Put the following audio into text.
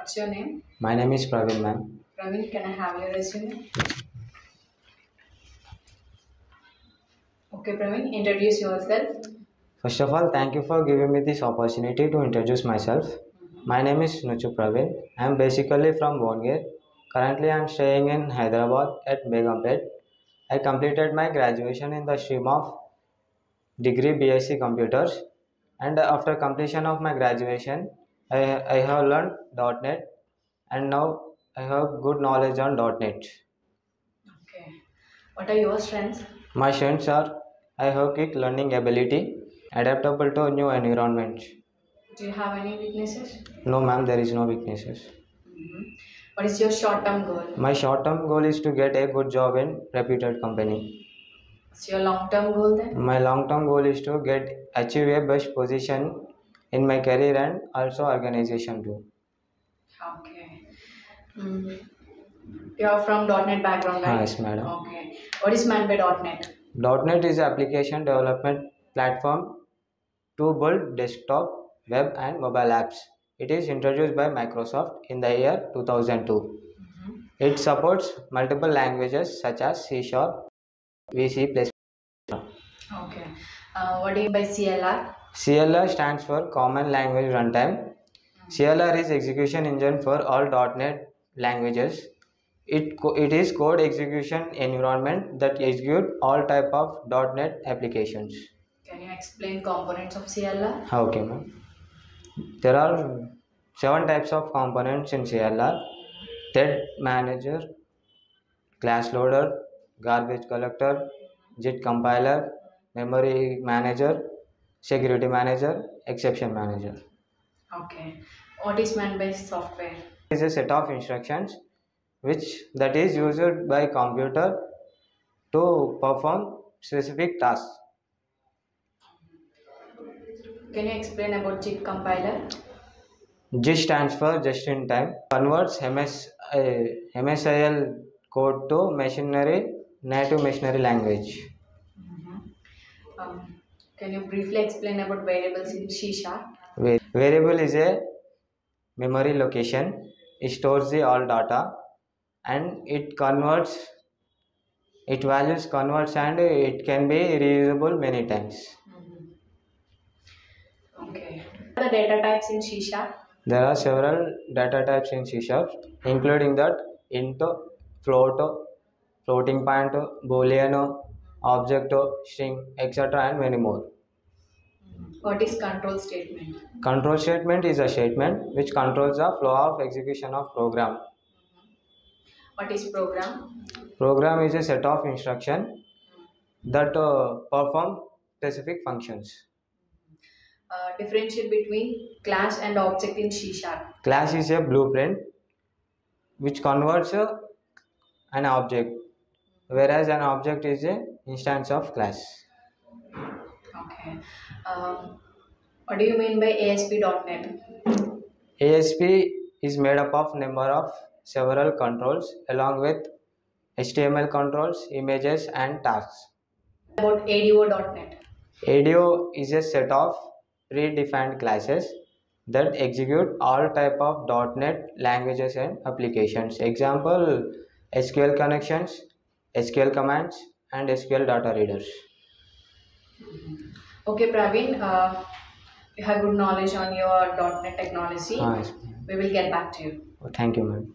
What's your name? My name is Praveen, ma'am. Praveen, can I have your resume? Okay, Praveen, introduce yourself. First of all, thank you for giving me this opportunity to introduce myself. My name is Nuchu Praveen. I am basically from Bongir. Currently, I am staying in Hyderabad at Begumpet. I completed my graduation in the stream of degree BSc Computers, and after completion of my graduation, I have learned .NET, and now I have good knowledge on .NET. Okay. What are your strengths? My strengths are I have quick learning ability, adaptable to new environments. Do you have any weaknesses? No, ma'am, there is no weaknesses. Mhm. What is your short-term goal? My short-term goal is to get a good job in reputed company. What's your long-term goal then? My long-term goal is to achieve a best position in my career and also organization too. Okay. Mm. You are from .NET background, right? Yes, madam. Okay. What is meant by .NET? .NET is an application development platform to build desktop, web, and mobile apps. It is introduced by Microsoft in the year 2002. It supports multiple languages such as C Sharp, VC++. Okay. What do you mean by CLR? CLR stands for Common Language Runtime. CLR is execution engine for all .NET languages. It is code execution environment that execute all type of .NET applications. Can you explain components of CLR? Okay, ma'am. There are 7 types of components in CLR: thread manager, class loader, garbage collector, JIT compiler, memory manager, security manager, exception manager. Okay. What is meant by software? It is a set of instructions that is used by computer to perform specific tasks. Can you explain about JIT compiler? JIT stands for just in time. Converts MSIL code to native machinery language. Can you briefly explain about variables in C#? Variable is a memory location. It stores the all data and it values converts and it can be reusable many times. Okay. What are the data types in C#? There are several data types in C#, including that int, float, floating point, boolean, object, string, etc. and many more. What is control statement? Control statement is a statement which controls the flow of execution of program. What is program? Program is a set of instructions that perform specific functions. Differentiate between class and object in C#. Class is a blueprint which converts an object, whereas an object is an instance of class. Okay. What do you mean by ASP.NET? ASP is made up of number of several controls along with HTML controls, images and tasks. About ADO.NET? ADO is a set of predefined classes that execute all type of .NET languages and applications. Example: SQL connections, SQL commands, and SQL data readers. Okay, Praveen, you have good knowledge on your .NET technology. Yes. We will get back to you. Thank you, ma'am.